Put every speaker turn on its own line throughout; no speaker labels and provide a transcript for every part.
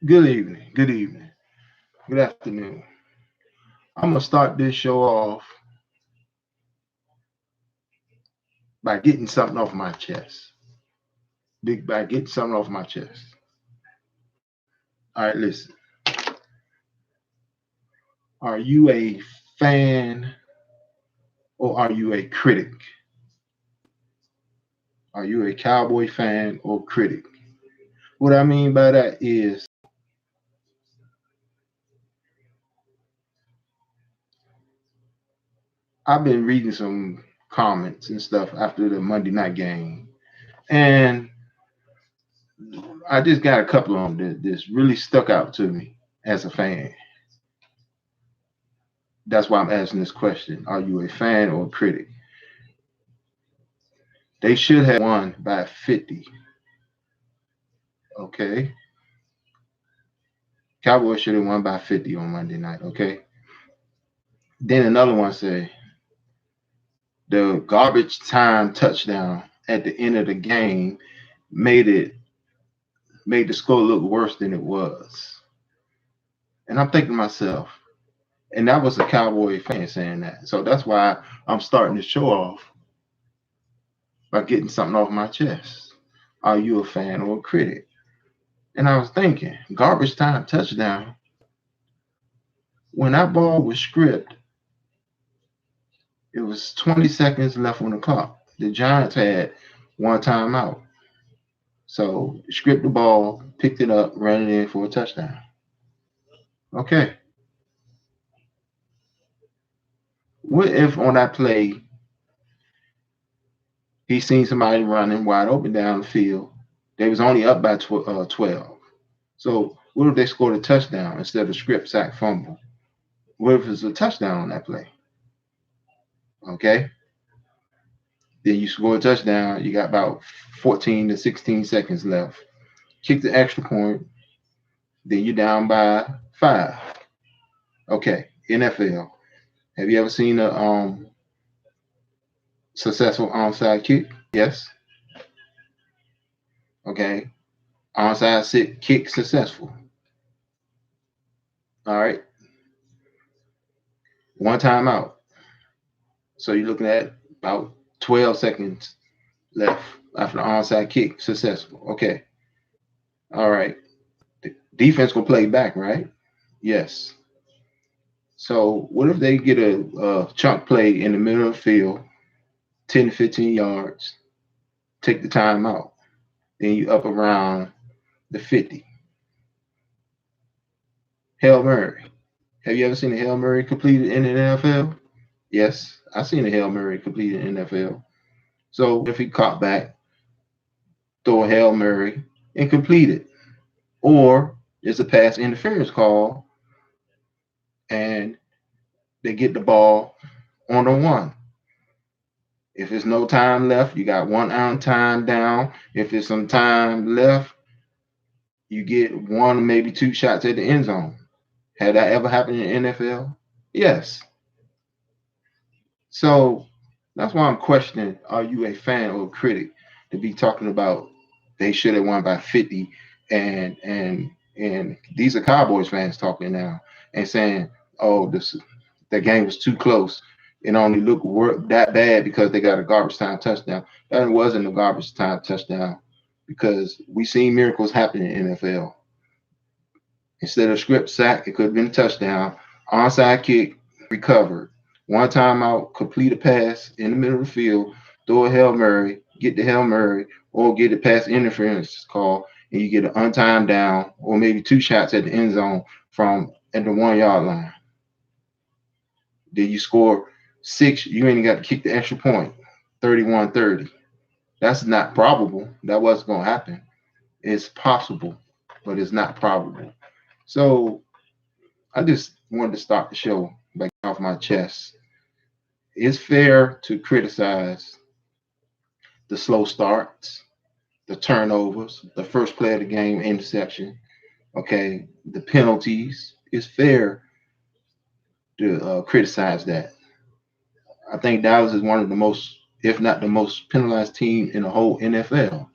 Good evening. Good evening. Good afternoon. I'm gonna start this show off by getting something off my chest. By getting something off my chest. All right, listen. Are you a fan or are you a critic? Are you a Cowboy fan or critic? What I mean by that is I've been reading some comments and stuff after the Monday night game, and I just got a couple of them that really stuck out to me as a fan. That's why I'm asking this question. Are you a fan or a critic? They should have won by 50. Okay. Cowboys should have won by 50 on Monday night. Okay. Then another one say the garbage time touchdown at the end of the game made it made the score look worse than it was. And I'm thinking to myself, and that was a Cowboy fan saying that. So that's why I'm starting the show off by getting something off my chest. Are you a fan or a critic? And I was thinking, garbage time touchdown. When that ball was scripted, it was 20 seconds left on the clock. The Giants had one timeout. So script the ball, picked it up, ran it in for a touchdown. Okay. What if on that play he seen somebody running wide open down the field? They was only up by 12. So what if they scored a touchdown instead of script sack fumble? What if it's a touchdown on that play? Okay. Then you score a touchdown. You got about 14 to 16 seconds left. Kick the extra point. Then you're down by 5. Okay. NFL. Have you ever seen a successful onside kick? Yes. Okay. Onside kick successful. All right. One timeout. So you're looking at about 12 seconds left after the onside kick successful. Okay. All right. The defense gonna play back, right? Yes. So what if they get a chunk play in the middle of the field, 10 to 15 yards, take the time out, then you up around the 50. Hail Mary. Have you ever seen a Hail Mary completed in the NFL? Yes, I've seen a Hail Mary completed in the NFL. So if he caught back, throw a Hail Mary and complete it. Or it's a pass interference call and they get the ball on the 1. If there's no time left, you got 1 ounce time down. If there's some time left, you get 1, maybe 2 shots at the end zone. Had that ever happened in the NFL? Yes. So that's why I'm questioning, are you a fan or a critic to be talking about they should have won by 50 and these are Cowboys fans talking now and saying, oh, the game was too close. It only looked that bad because they got a garbage time touchdown. That wasn't a garbage time touchdown because we seen miracles happen in NFL. Instead of script sack, it could have been a touchdown. Onside kick, recovered. One timeout, complete a pass in the middle of the field, throw a Hail Mary, get the Hail Mary, or get a pass interference call, and you get an untimed down, or maybe 2 shots at the end zone from at the 1 yard line. Then you score 6, you ain't got to kick the extra point, 31-30. That's not probable. That wasn't going to happen. It's possible, but it's not probable. So I just wanted to start the show by getting off my chest. It's fair to criticize the slow starts, the turnovers, the first play of the game, interception. Okay, the penalties. It's fair to criticize that. I think Dallas is one of the most, if not the most, penalized team in the whole NFL.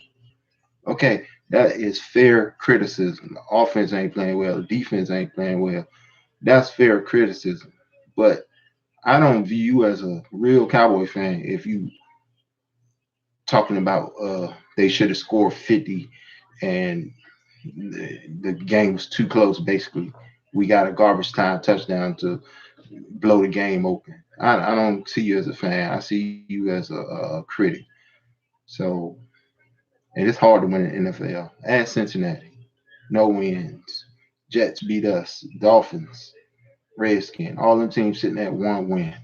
Okay, That is fair criticism. The offense ain't playing well. The defense ain't playing well. That's fair criticism. But I don't view you as a real Cowboy fan if you talking about they should have scored 50 and the game was too close. Basically, we got a garbage time touchdown to blow the game open. I don't see you as a fan. I see you as a critic. So, and it's hard to win in the NFL. At Cincinnati, no wins. Jets beat us. Dolphins, Redskins, all them teams sitting at one win.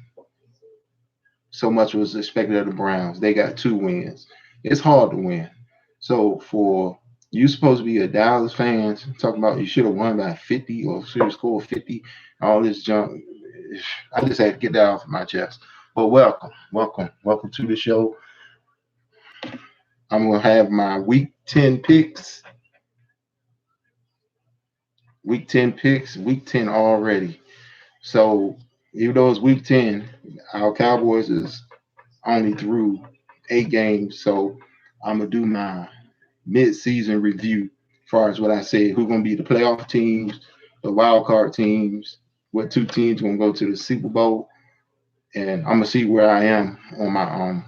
So much was expected of the Browns. They got two wins. It's hard to win. So for you supposed to be a Dallas fan talking about you should have won by 50 or should have scored 50, all this junk. I just had to get that off my chest. But welcome to the show. I'm gonna have my week 10 picks. Week 10 already. So even though it's week 10, our Cowboys is only through 8 games. So I'm gonna do my mid-season review as far as what I said, who's gonna be the playoff teams, the wild card teams, what two teams gonna go to the Super Bowl, and I'm gonna see where I am on my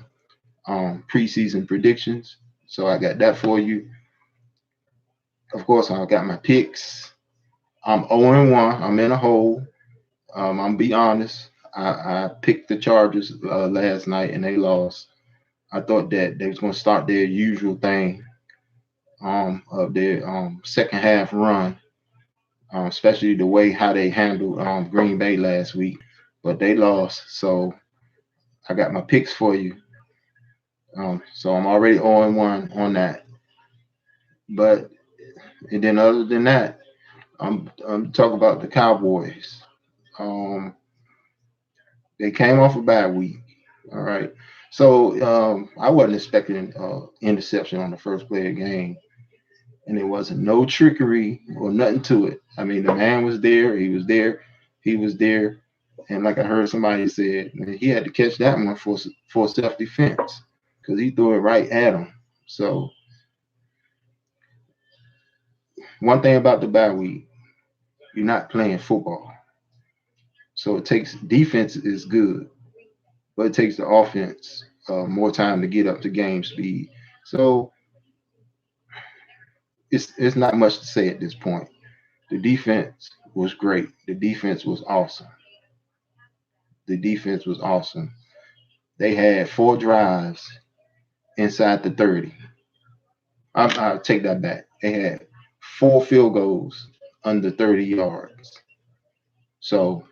preseason predictions. So I got that for you. Of course, I got my picks. I'm 0-1. I'm in a hole. I'm gonna be honest. I picked the Chargers last night and they lost. I thought that they was gonna start their usual thing of their second half run, especially the way how they handled Green Bay last week. But they lost, so I got my picks for you. So I'm already 0-1 on that. But and then other than that, I'm talking about the Cowboys. Um, they came off a bad week. All right. So I wasn't expecting interception on the first play of the game, and there wasn't no trickery or nothing to it. I mean, the man was there. He was there. He was there. And like I heard somebody said, man, he had to catch that one for self defense because he threw it right at him. So one thing about the bye week, you're not playing football. So it takes defense is good, but it takes the offense more time to get up to game speed. So it's not much to say at this point. The defense was great. The defense was awesome. The defense was awesome. They had 4 drives inside the 30. I'll take that back. They had 4 field goals under 30 yards. So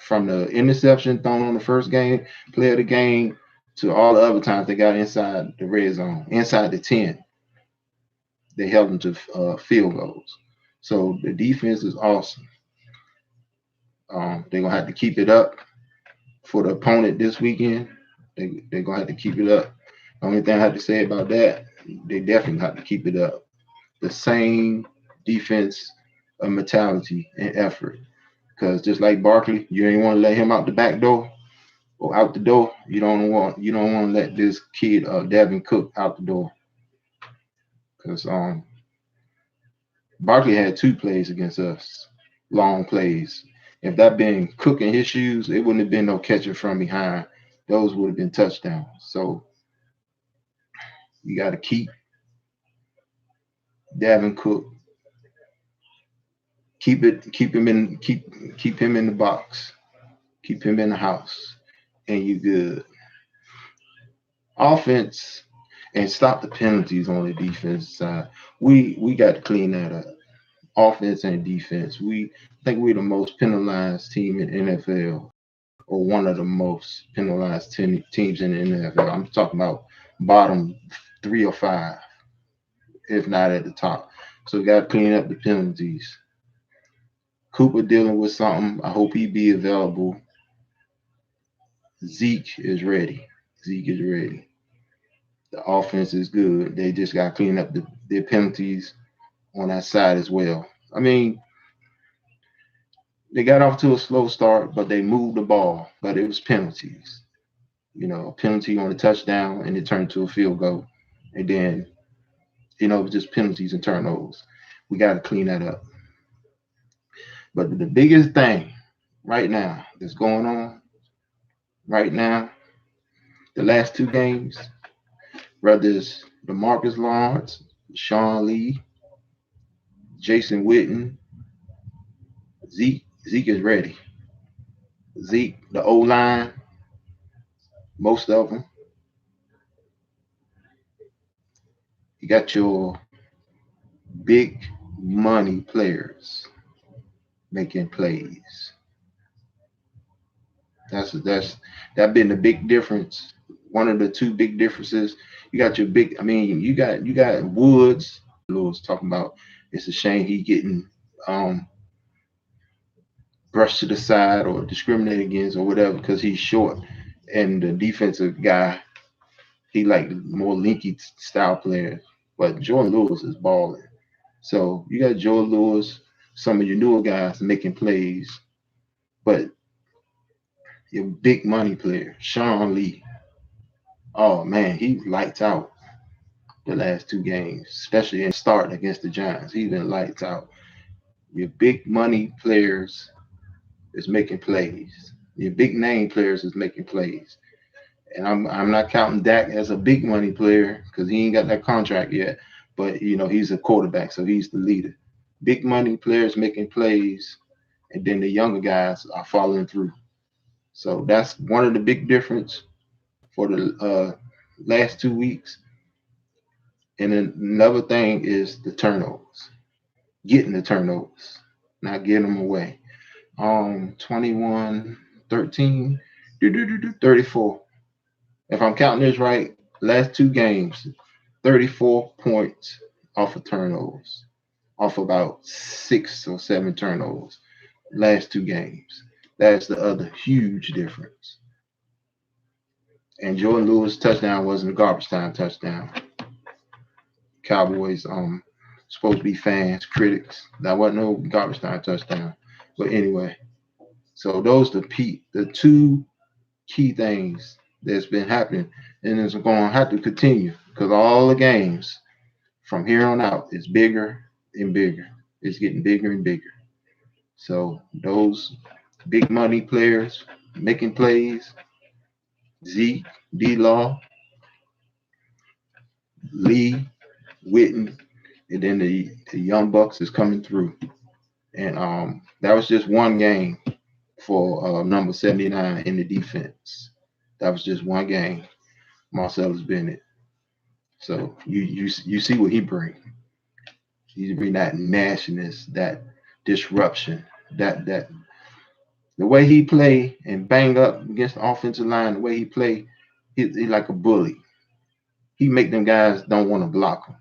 from the interception thrown on the first game, play of the game, to all the other times they got inside the red zone, inside the 10, they held them to field goals. So the defense is awesome. They're gonna have to keep it up for the opponent this weekend. They're gonna have to keep it up. The only thing I have to say about that, they definitely have to keep it up. The same defense mentality and effort. Because just like Barkley, you ain't want to let him out the back door or out the door. You don't want to let this kid Devin Cook out the door. Because Barkley had 2 plays against us, long plays. If that been Cook in his shoes, it wouldn't have been no catching from behind. Those would have been touchdowns. So you got to keep Devin Cook, keep him in the box, keep him in the house, and you good. Offense and stop the penalties on the defense side. We got to clean that up. Offense and defense. We think we're the most penalized team in NFL, or one of the most penalized teams in the NFL. I'm talking about bottom 3 or 5, if not at the top. So we got to clean up the penalties. Cooper dealing with something. I hope he be available. Zeke is ready. Zeke is ready. The offense is good. They just got to clean up their penalties on that side as well. I mean, they got off to a slow start, but they moved the ball. But it was penalties. A penalty on a touchdown, and it turned to a field goal, and then just penalties and turnovers. We got to clean that up. But the biggest thing right now that's going on right now, the last two games, whether it's DeMarcus Lawrence, Sean Lee, Jason Witten, Zeke is ready. Zeke, the O line, most of them. You got your big money players making plays. That been the big difference. One of the two big differences. You got your big. I mean, you got Woods. Lewis talking about it's a shame he getting um, brushed to the side or discriminated against or whatever because he's short. And the defensive guy, he like more linky style players. But Jordan Lewis is balling. So you got Joe Lewis, some of your newer guys making plays, but your big money player, Sean Lee, oh man, he lights out the last two games, especially in start against the Giants. He's been lights out. Your big money players is making plays. Your big name players is making plays. And I'm not counting Dak as a big money player because he ain't got that contract yet. But he's a quarterback, so he's the leader. Big money players making plays, and then the younger guys are following through. So that's one of the big difference for the last 2 weeks. And then another thing is the turnovers, getting the turnovers, not getting them away. 21, 13, 34. If I'm counting this right, last two games, 34 points off of turnovers, off about 6 or 7 turnovers, last two games. That's the other huge difference. And Jordan Lewis' touchdown wasn't a garbage time touchdown. Cowboys supposed to be fans, critics. That wasn't no garbage time touchdown. But anyway, so those the two key things that's been happening, and it's going to have to continue because all the games from here on out is bigger and bigger. It's getting bigger and bigger. So those big money players making plays, Zeke, D Law, Lee, Witten, and then the Young Bucks is coming through. And that was just one game for number 79 in the defense. That was just one game, Marcellus Bennett. So you see what he brings. He bring that nastiness, that disruption, that the way he play and bang up against the offensive line, the way he play, he like a bully. He make them guys don't want to block him.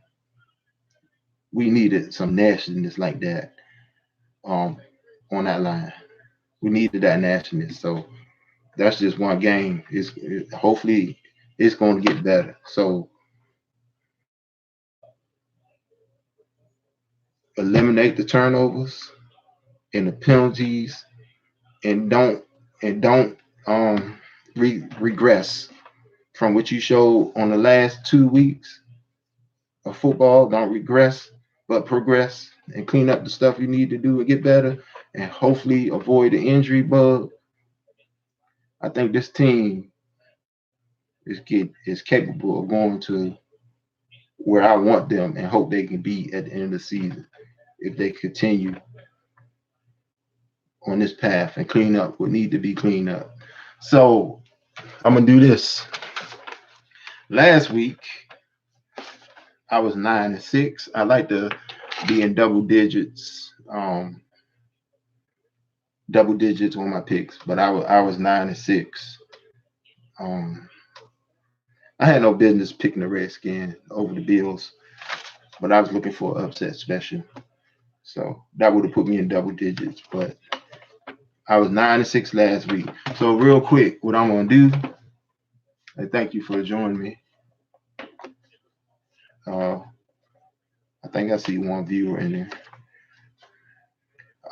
We needed some nastiness like that um, on that line. We needed that nastiness. So that's just one game. Hopefully it's going to get better. So eliminate the turnovers and the penalties, and don't regress from what you showed on the last 2 weeks of football. Don't regress, but progress and clean up the stuff you need to do to get better, and hopefully avoid the injury bug. I think this team is capable of going to where I want them and hope they can be at the end of the season if they continue on this path and clean up what need to be cleaned up. So I'm gonna do this. Last week I was 9-6. I like to be in double digits on my picks, but I was 9-6. Um, I had no business picking the Redskins over the Bills, but I was looking for an upset special, so that would have put me in double digits. But I was 9-6 last week. So real quick, what I'm gonna do, and thank you for joining me. I think I see one viewer in there.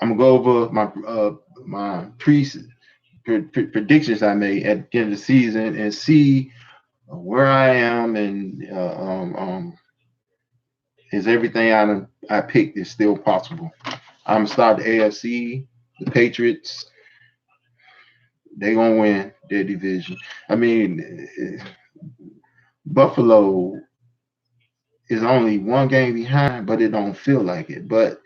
I'm gonna go over my predictions I made at the end of the season and see where I am and is everything I picked is still possible. I'm gonna start the AFC. The Patriots, they gonna win their division. I mean, Buffalo is only one game behind, but it don't feel like it. But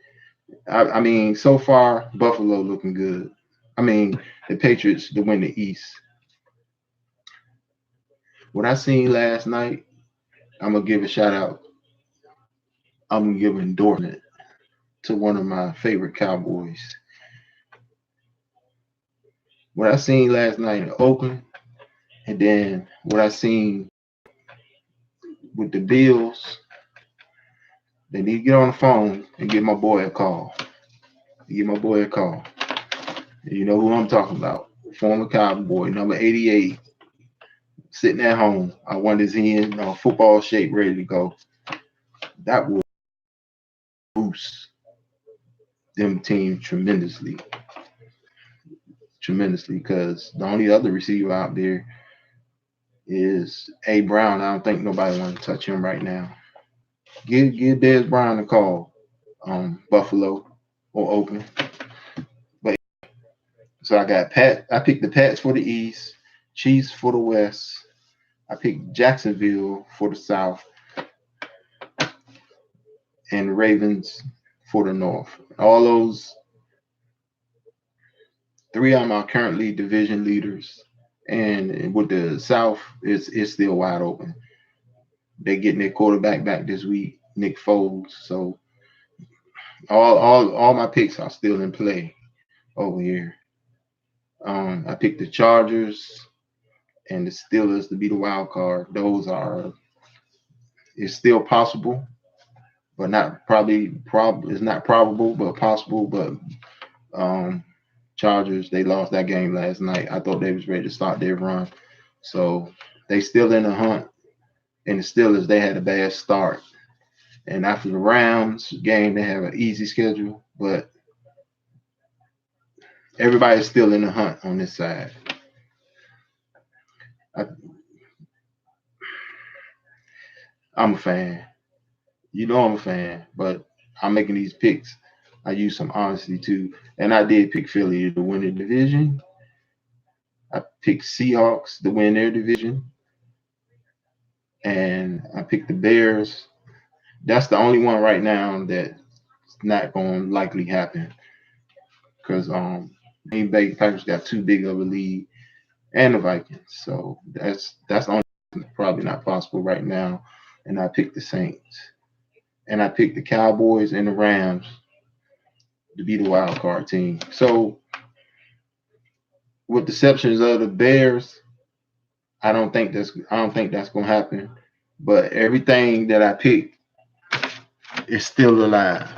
I mean, so far Buffalo looking good. I mean, the Patriots to win the East. What I seen last night, I'm gonna give a shout out. I'm gonna give an endorsement to one of my favorite Cowboys. What I seen last night in Oakland, and then what I seen with the Bills, they need to get on the phone and give my boy a call. Give my boy a call. You know who I'm talking about. Former Cowboy, number 88, sitting at home. I wonder is he in football shape, ready to go. That would boost them team tremendously, because the only other receiver out there is A. Brown. I don't think nobody want to touch him right now. Give Dez Brown a call, Buffalo or Oakland. But so I got Pat. I picked the Pats for the East, Chiefs for the West. I picked Jacksonville for the South, and Ravens for the North. All those three of them are currently division leaders, and with the South, it's still wide open. They getting their quarterback back this week, Nick Foles. So all my picks are still in play over here. I picked the Chargers and the Steelers to be the wild card. Those are it's still possible, but not it's not probable, but possible. But um, Chargers, they lost that game last night. I thought they was ready to start their run, so they still in the hunt. And the Steelers, they had a bad start. And after the Rams game, they have an easy schedule, but everybody's still in the hunt on this side. I, I'm a fan. You know I'm a fan, but I'm making these picks. I use some honesty too. And I did pick Philly to win the division. I picked Seahawks to win their division. And I picked the Bears. That's the only one right now that's not going to likely happen, because Green Bay Packers got too big of a lead, and the Vikings. So that's the only probably not possible right now. And I picked the Saints. And I picked the Cowboys and the Rams to be the wild card team. So with the exceptions of the Bears, I don't think that's gonna happen. But everything that I picked is still alive.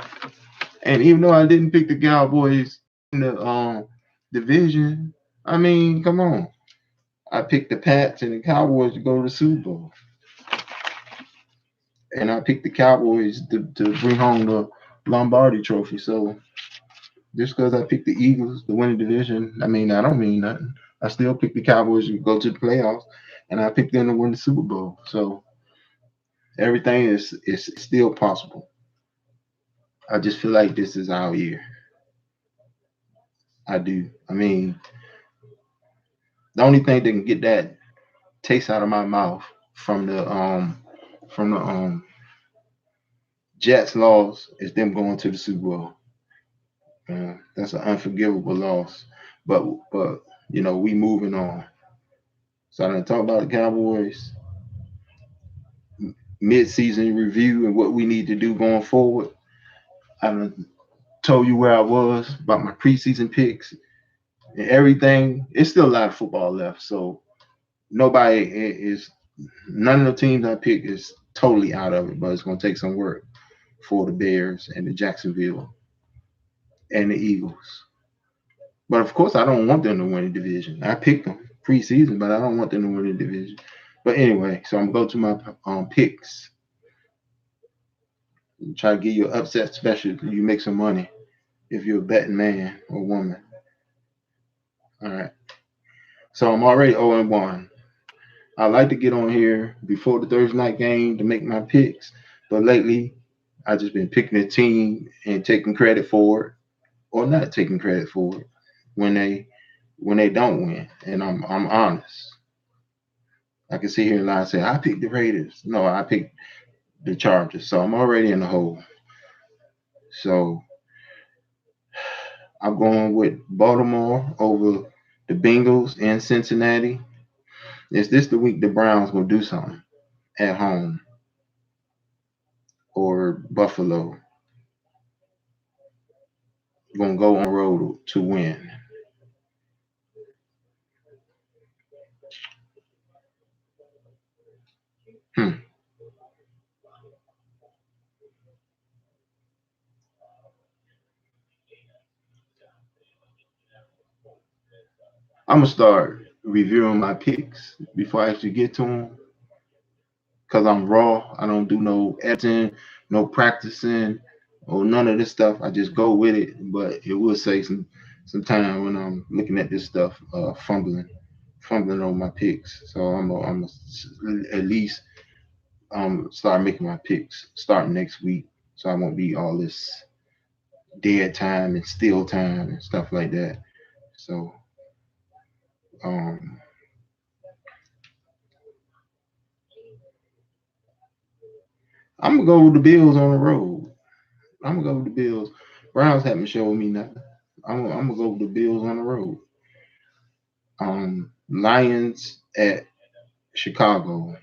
And even though I didn't pick the Cowboys in the division, I mean, come on. I picked the Pats and the Cowboys to go to the Super Bowl. And I picked the Cowboys to bring home the Lombardi trophy. So just because I picked the Eagles to win the division, I mean, I don't mean nothing. I still picked the Cowboys to go to the playoffs, and I picked them to win the Super Bowl. So everything is still possible. I just feel like this is our year. I do. I mean, the only thing that can get that taste out of my mouth from the Jets loss is them going to the Super Bowl. That's an unforgivable loss. But we moving on. So I done talk about the Cowboys mid-season review and what we need to do going forward. I done told you where I was about my preseason picks and everything. It's still a lot of football left, so nobody is none of the teams I pick is totally out of it, but it's gonna take some work for the Bears and the Jacksonville and the Eagles. But of course, I don't want them to win the division. I picked them preseason, but I don't want them to win the division. But anyway, so I'm going to my picks. Try to give you an upset special. You make some money if you're a betting man or woman. All right. So I'm already 0-1. I like to get on here before the Thursday night game to make my picks, but lately I just been picking a team and taking credit for it or not taking credit for it when they don't win. And I'm honest. I can sit here and lie and say I picked the Raiders. No, I picked the Chargers. So I'm already in the hole. So I'm going with Baltimore over the Bengals in Cincinnati. Is this the week the Browns will do something at home or Buffalo? Gonna go on the road to win. Hmm. I'm gonna start reviewing my picks before I actually get to them because I'm raw. I don't do no editing, no practicing, or none of this stuff. I just go with it. But it will save some time when I'm looking at this stuff, fumbling on my picks. So I'm at least start making my picks starting next week, so I won't be all this dead time and still time and stuff like that. So um, I'm gonna go with the Bills on the road. I'm gonna go with the Bills. Browns haven't shown me nothing. I'm gonna go with the Bills on the road. Lions at Chicago.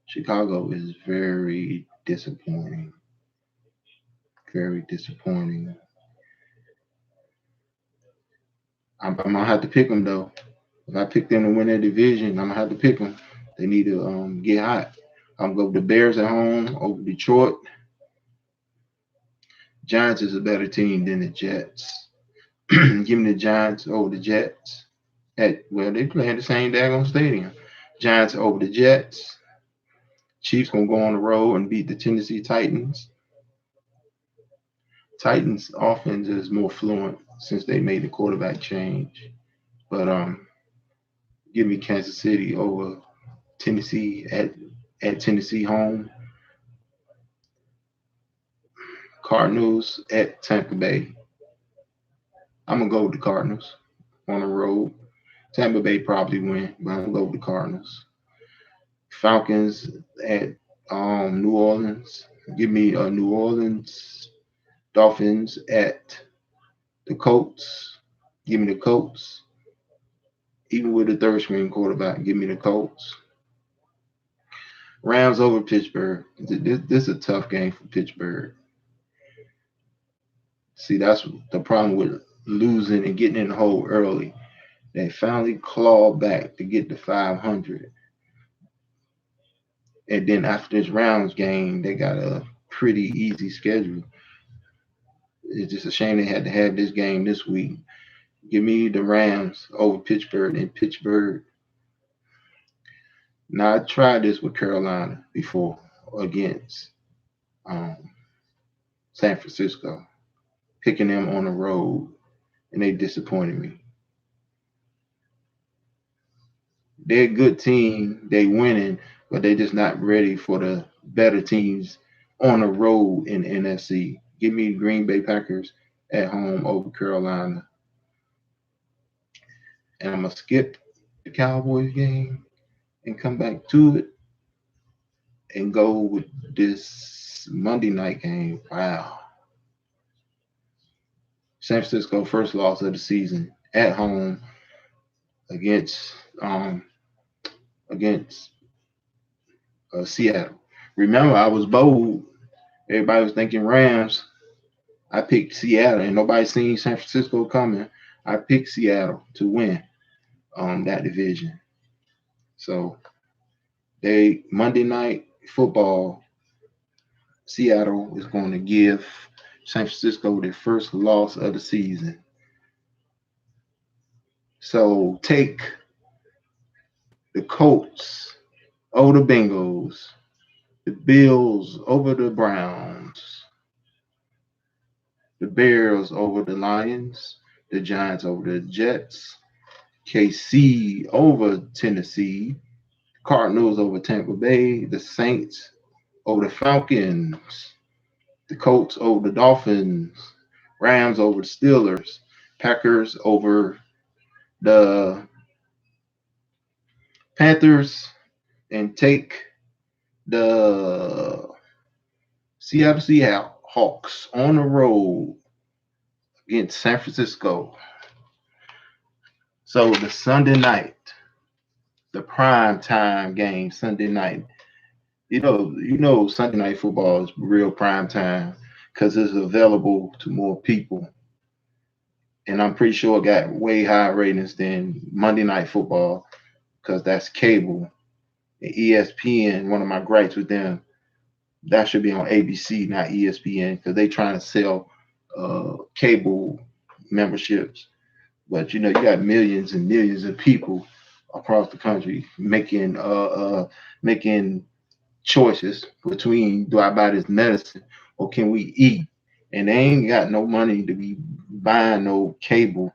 Chicago is very disappointing. Very disappointing. I'm gonna have to pick them though. If I pick them to win their division, I'm gonna have to pick them. They need to get hot. I'm gonna go with the Bears at home over Detroit. Giants is a better team than the Jets. Give me the Giants over the Jets. They play at the same daggone stadium. Giants over the Jets. Chiefs gonna go on the road and beat the Tennessee Titans. Titans offense is more fluent since they made the quarterback change. But give me Kansas City over Tennessee at Tennessee home. Cardinals at Tampa Bay. I'm gonna go with the Cardinals on the road. Tampa Bay probably win, but I'm gonna go with the Cardinals. Falcons at New Orleans. Give me New Orleans. Dolphins at the Colts. Give me the Colts. Even with the third string quarterback, give me the Colts. Rams over Pittsburgh. This is a tough game for Pittsburgh. See, that's the problem with losing and getting in the hole early. They finally clawed back to get to 500. And then after this rounds game, they got a pretty easy schedule. It's just a shame they had to have this game this week. Give me the Rams over Pittsburgh in Pittsburgh. Now I tried this with Carolina before against um, San Francisco, picking them on the road, and they disappointed me. They're a good team, they winning, but they're just not ready for the better teams on the road in the NFC. Give me Green Bay Packers at home over Carolina, and I'm gonna skip the Cowboys game and come back to it and go with this Monday night game. Wow. San Francisco first loss of the season at home against um against Seattle. Remember, I was bold. Everybody was thinking Rams. I picked Seattle, and nobody seen San Francisco coming. I picked Seattle to win that division. So they Monday night football, Seattle is going to give San Francisco their first loss of the season. So take the Colts over the Bengals, the Bills over the Browns, the Bears over the Lions, the Giants over the Jets, KC over Tennessee, Cardinals over Tampa Bay, the Saints over the Falcons, The Colts over the Dolphins, Rams over the Steelers, Packers over the Panthers, and take the Seattle Seahawks on the road against San Francisco. So the Sunday night, the prime time game, Sunday night. Sunday night football is real prime time because it's available to more people, and I'm pretty sure it got way higher ratings than Monday night football because that's cable. And ESPN, one of my gripes with them, that should be on ABC, not ESPN, because they trying to sell cable memberships. But you got millions and millions of people across the country making choices between, do I buy this medicine or can we eat? And they ain't got no money to be buying no cable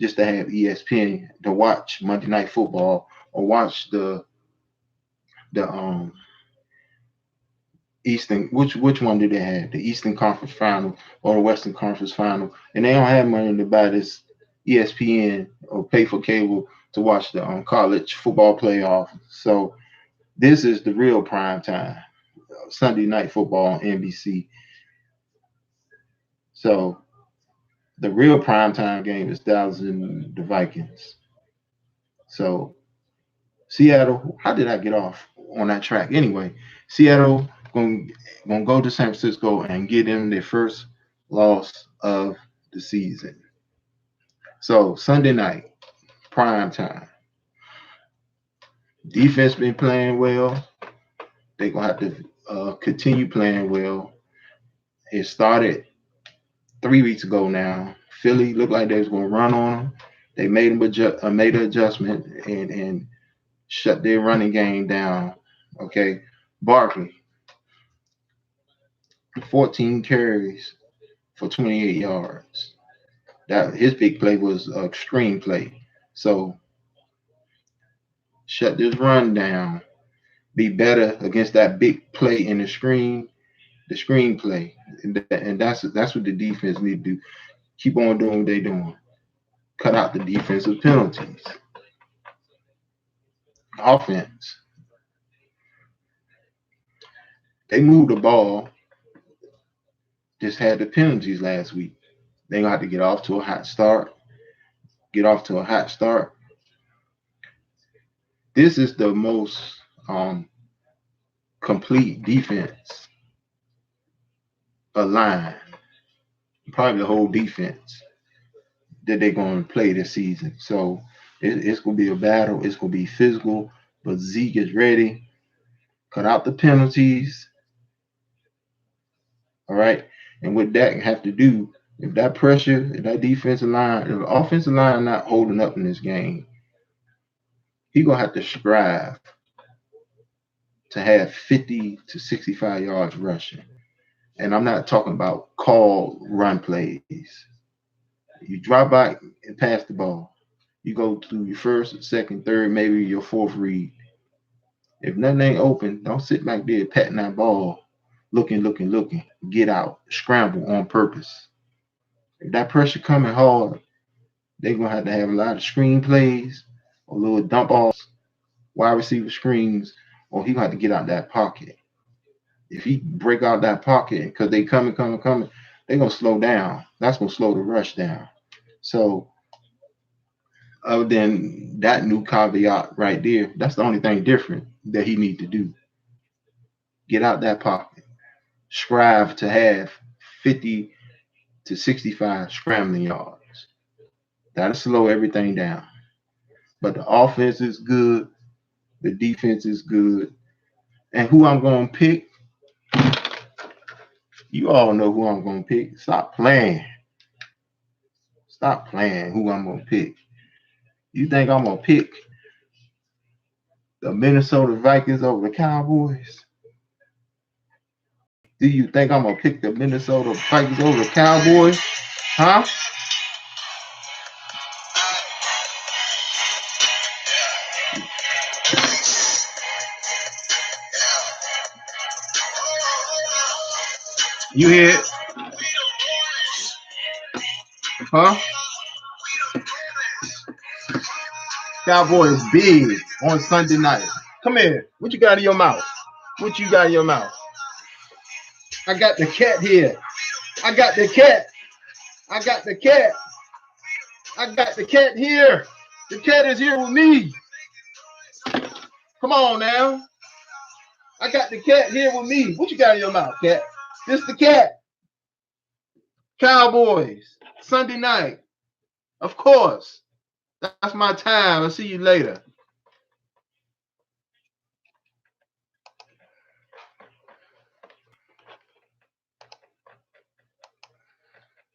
just to have ESPN to watch Monday Night Football or watch the Eastern, which one do they have? The Eastern Conference Final or the Western Conference Final? And they don't have money to buy this ESPN or pay for cable to watch the college football playoff. So this is the real prime time, Sunday Night Football on NBC. So the real prime time game is Dallas and the Vikings. So Seattle, how did I get off on that track? Anyway, Seattle gonna go to San Francisco and get them their first loss of the season. So Sunday night, prime time. Defense been playing well. They gonna have to continue playing well. It started 3 weeks ago now. Philly looked like they was gonna run on them. They made an adjustment and shut their running game down. Okay, Barkley, 14 carries for 28 yards. That his big play was an extreme play. So shut this run down. Be better against that big play in the screenplay, and that's what the defense need to do. Keep on doing what they're doing. Cut out the defensive penalties. Offense, they moved the ball. Just had the penalties last week. They gonna have to get off to a hot start. Get off to a hot start. This is the most um, complete defense line, probably the whole defense that they're going to play this season. So it's going to be a battle. It's going to be physical, but Zeke is ready. Cut out the penalties. All right. And what Dak have to do, if that pressure, if that defensive line, if the offensive line not holding up in this game, he going to have to strive to have 50 to 65 yards rushing. And I'm not talking about called run plays. You drop back and pass the ball. You go through your first, second, third, maybe your fourth read. If nothing ain't open, don't sit back there patting that ball, looking. Get out, scramble on purpose. If that pressure coming hard, they're gonna have to have a lot of screen plays or little dump offs, wide receiver screens, or he gonna have to get out that pocket. If he break out that pocket because they coming, they're gonna slow down. That's gonna slow the rush down. So other than that new caveat right there, that's the only thing different that he need to do. Get out that pocket. Strive to have 50 to 65 scrambling yards. That'll slow everything down. But the offense is good. The defense is good. And who I'm going to pick, you all know who I'm going to pick. Stop playing. Stop playing who I'm going to pick. You think I'm going to pick the Minnesota Vikings over the Cowboys? Do you think I'm going to pick the Minnesota Vikings over the Cowboys? Huh? You hear it? Huh? Cowboys big on Sunday night. Come here. What you got in your mouth? What you got in your mouth? I got the cat here. I got the cat. I got the cat. I got the cat here. The cat is here with me. Come on now. I got the cat here with me. What you got in your mouth, cat? This the cat. Cowboys. Sunday night. Of course. That's my time. I'll see you later.